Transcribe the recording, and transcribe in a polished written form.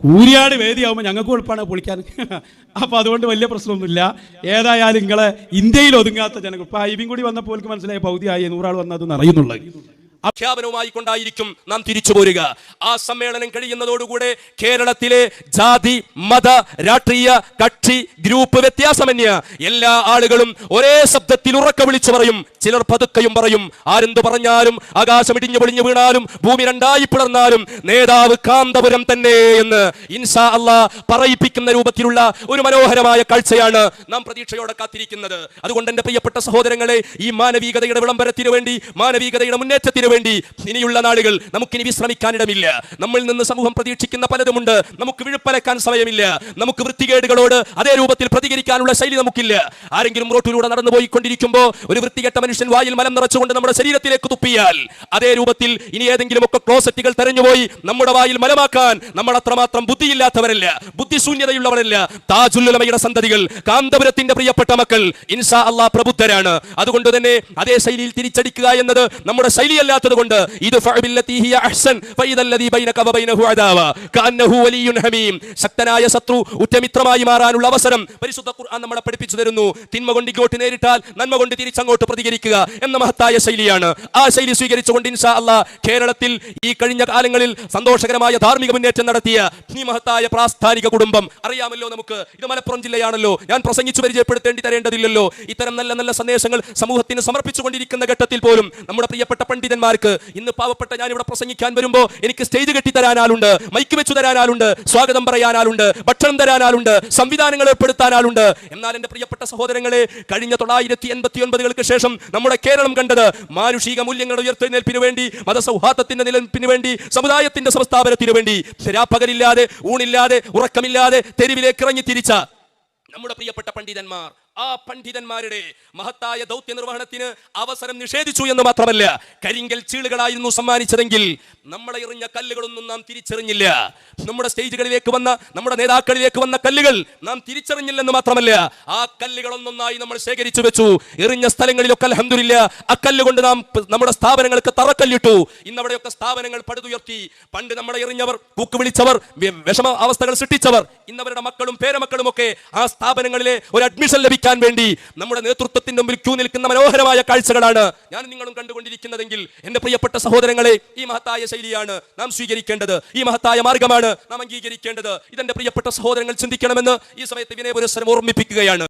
കൂരിയാട് വേദിയാവുമ്പോൾ ഞങ്ങൾക്ക് എളുപ്പമാണ് പൊളിക്കാൻ. അപ്പോൾ അതുകൊണ്ട് വലിയ പ്രശ്നമൊന്നുമില്ല. ഏതായാലും നിങ്ങളെ ഇന്ത്യയിൽ ഒതുങ്ങാത്ത ജനങ്ങൾ ഇപ്പോൾ ഐബിയും കൂടി വന്നപ്പോൾ എനിക്ക് മനസ്സിലായി പൗതിയായി 100 ആൾ വന്നത് അറിയുന്നുള്ളത്. അഖ്യാപനവുമായി കൊണ്ടായിരിക്കും നാം തിരിച്ചു പോരുക. ആ സമ്മേളനം കഴിയുന്നതോടുകൂടെ കേരളത്തിലെ ജാതി മത രാഷ്ട്രീയ കക്ഷി ഗ്രൂപ്പ് വ്യത്യാസമന്യ എല്ലാ ആളുകളും ഒരേ ശബ്ദത്തിൽ ഉറക്കെ വിളിച്ചു പറയും. ചിലർ പതുക്കെയും പറയും. ആരെന്തു പറഞ്ഞാലും, ആകാശം ഇടിഞ്ഞു പൊളിഞ്ഞു വീണാലും, ഭൂമി രണ്ടായി പിളർന്നാലും നേതാവ് കാന്തപുരം തന്നെ എന്ന് ഇൻഷാ അല്ലാഹ് പറയിപ്പിക്കുന്ന രൂപത്തിലുള്ള ഒരു മനോഹരമായ കാഴ്ചയാണ് നാം പ്രതീക്ഷയോടെ കാത്തിരിക്കുന്നത്. അതുകൊണ്ട് എന്റെ പ്രിയപ്പെട്ട സഹോദരങ്ങളെ, ഈ മാനവികതയുടെ വിളംബരത്തിന് വേണ്ടി, മാനവികതയുടെ മുന്നേറ്റത്തിന് വേണ്ടി ഇനിയുള്ള നാളുകൾ നമുക്കിനി വിശ്രമിക്കാനിടമില്ല. നമ്മിൽ നിന്ന് സമൂഹം പ്രതീക്ഷിക്കുന്ന പലതുമുണ്ട്. നമുക്ക് വിഴുപ്പലക്കാൻ സമയമില്ല. നമുക്ക് വൃത്തികേടുകളോട് അതേ രൂപത്തിൽ പ്രതികരിക്കാനുള്ള ശൈലി നമുക്കില്ല. ആരെങ്കിലും റോട്ടിലൂടെ നടന്നു പോയിക്കൊണ്ടിരിക്കുമ്പോൾ ഒരു വൃത്തികെട്ട മനുഷ്യൻ വായിൽ മലം നിറച്ചുകൊണ്ട് നമ്മുടെ ശരീരത്തിലേക്ക് തുപ്പിയാൽ അതേ രൂപത്തിൽ ഇനി ഏതെങ്കിലും ഒക്കെ ക്ലോസറ്റുകൾ തെരഞ്ഞുപോയി നമ്മുടെ വായിൽ മലമാക്കാൻ നമ്മൾ അത്രമാത്രം ബുദ്ധിയില്ലാത്തവരല്ല, ബുദ്ധിശൂന്യതയുള്ളവരല്ല. താജുൽ ഉലമയുടെ സന്തതികൾ, കാന്തപുരത്തിന്റെ പ്രിയപ്പെട്ട മക്കൾ ഇൻഷാ അല്ലാഹ് പ്രബുദ്ധരാണ്. അതുകൊണ്ട് തന്നെ അതേ ശൈലിയിൽ തിരിച്ചടിക്കുക എന്നത് നമ്മുടെ ശൈലിയല്ലാത്തത് കൊണ്ട് ശക്തനായ ശത്രു ഉറ്റമിത്രമായി മാറാനുള്ള അവസരം പരിശുദ്ധ ഖുർആൻ നമ്മളെ പഠിപ്പിച്ചു തരുന്നു. തിന്മ കൊണ്ട് ഇങ്ങോട്ട് നേരിട്ടാൽ നന്മ കൊണ്ട് തിരിച്ചങ്ങോട്ട് പ്രതികരിക്കുക എന്ന മഹത്തായ ശൈലിയാണ്. ആ ശൈലി സ്വീകരിച്ചുകൊണ്ട് ഇൻഷാ അല്ലാഹ് കേരളത്തിൽ ഈ കഴിഞ്ഞ കാലങ്ങളിൽ സന്തോഷകരമായ ധാർമ്മിക മുന്നേറ്റം നടത്തിയ ഈ മഹത്തായ പ്രാസ്ഥാനിക കുടുംബം അറിയാമല്ലോ നമുക്ക്. ഇത് മലപ്പുറം ജില്ലയാണല്ലോ. ഞാൻ പ്രസംഗിച്ചു പരിചയപ്പെടുത്തേണ്ടി തരേണ്ടതില്ലല്ലോ. ഇത്തരം നല്ല നല്ല സന്ദേശങ്ങൾ സമൂഹത്തിന് സമർപ്പിച്ചുകൊണ്ടിരിക്കുന്ന ഘട്ടത്തിൽ പോലും നമ്മുടെ പ്രിയപ്പെട്ട പണ്ഡിതന്മാർക്ക് ഇന്ന് പാവപ്പെട്ട ഞാൻ ഇവിടെ പ്രസംഗിക്കാൻ വരുമ്പോൾ എനിക്ക് സ്റ്റേജ് കെട്ടി തരാനാളുണ്ട്, മൈക്ക് വെച്ചു തരാനാളുണ്ട്, സ്വാഗതം പറയാനാളുണ്ട്, ഭക്ഷണം തരാനാളുണ്ട്, സംവിധാനങ്ങൾ ഏർപ്പെടുത്താനാളുണ്ട്. എന്നാൽ എന്റെ പ്രിയപ്പെട്ട സഹോദരങ്ങളെ, കഴിഞ്ഞ 989 ശേഷം നമ്മുടെ കേരളം കണ്ടത് മാനുഷിക മൂല്യങ്ങളുടെ ഉയർത്തെഴുന്നേൽപ്പിന് വേണ്ടി, മതസൗഹാർദ്ദത്തിന്റെ നിലനിൽപ്പിന് വേണ്ടി, സമുദായത്തിന്റെ സംസ്ഥാപനത്തിന് വേണ്ടി രാപ്പകലില്ലാതെ ഊണില്ലാതെ ഉറക്കമില്ലാതെ തെരുവിലേക്ക് ഇറങ്ങി തിരിച്ച നമ്മുടെ പ്രിയപ്പെട്ട പണ്ഡിതന്മാർ, ആ പണ്ഡിതന്മാരുടെ മഹത്തായ ദൗത്യ നിർവഹണത്തിന് അവസരം നിഷേധിച്ചു എന്ന് മാത്രമല്ല, കരിങ്കൽ ചീളുകളായിരുന്നു സമ്മാനിച്ചതെങ്കിൽ നമ്മളെ എറിഞ്ഞ കല്ലുകളൊന്നും നാം തിരിച്ചറിഞ്ഞില്ല. നമ്മുടെ സ്റ്റേജുകളിലേക്ക് വന്ന, നമ്മുടെ നേതാക്കളിലേക്ക് വന്ന കല്ലുകൾ നാം തിരിച്ചറിഞ്ഞില്ലെന്ന് മാത്രമല്ല, ആ കല്ലുകളൊന്നൊന്നായി നമ്മൾ ശേഖരിച്ചു വെച്ചു. എറിഞ്ഞ സ്ഥലങ്ങളിലൊക്കെ അൽഹംദുലില്ലാഹ് ആ കല്ലുകൊണ്ട് നാം നമ്മുടെ സ്ഥാപനങ്ങൾക്ക് തറക്കല്ലിട്ടു. ഇന്നവിടെയൊക്കെ സ്ഥാപനങ്ങൾ പടുതുയർത്തി. പണ്ട് നമ്മളെ എറിഞ്ഞവർ, കൂക്ക് വിളിച്ചവർ, വിഷമ അവസ്ഥകൾ സൃഷ്ടിച്ചവർ, ഇന്നവരുടെ മക്കളും പേരമക്കളും ഒക്കെ ആ സ്ഥാപനങ്ങളിലെ ഒരു അഡ്മിഷൻ ലഭിക്കാൻ വേണ്ടി നമ്മുടെ നേതൃത്വത്തിന്റെ മുമ്പിൽ ക്യൂ നിൽക്കുന്ന മനോഹരമായ കാഴ്ചകളാണ് ഞാൻ നിങ്ങളും കണ്ടുകൊണ്ടിരിക്കുന്നതെങ്കിൽ എന്റെ പ്രിയപ്പെട്ട സഹോദരങ്ങളെ, ഈ മഹത്തായ ശൈലിയാണ് നാം സ്വീകരിക്കേണ്ടത്. ഈ മഹത്തായ മാർഗമാണ് നാം അംഗീകരിക്കേണ്ടത്. ഇതെന്റെ പ്രിയപ്പെട്ട സഹോദരങ്ങൾ ചിന്തിക്കണമെന്ന് ഈ സമയത്ത് വിനയപുരസ്സരം ഓർമ്മിപ്പിക്കുകയാണ്.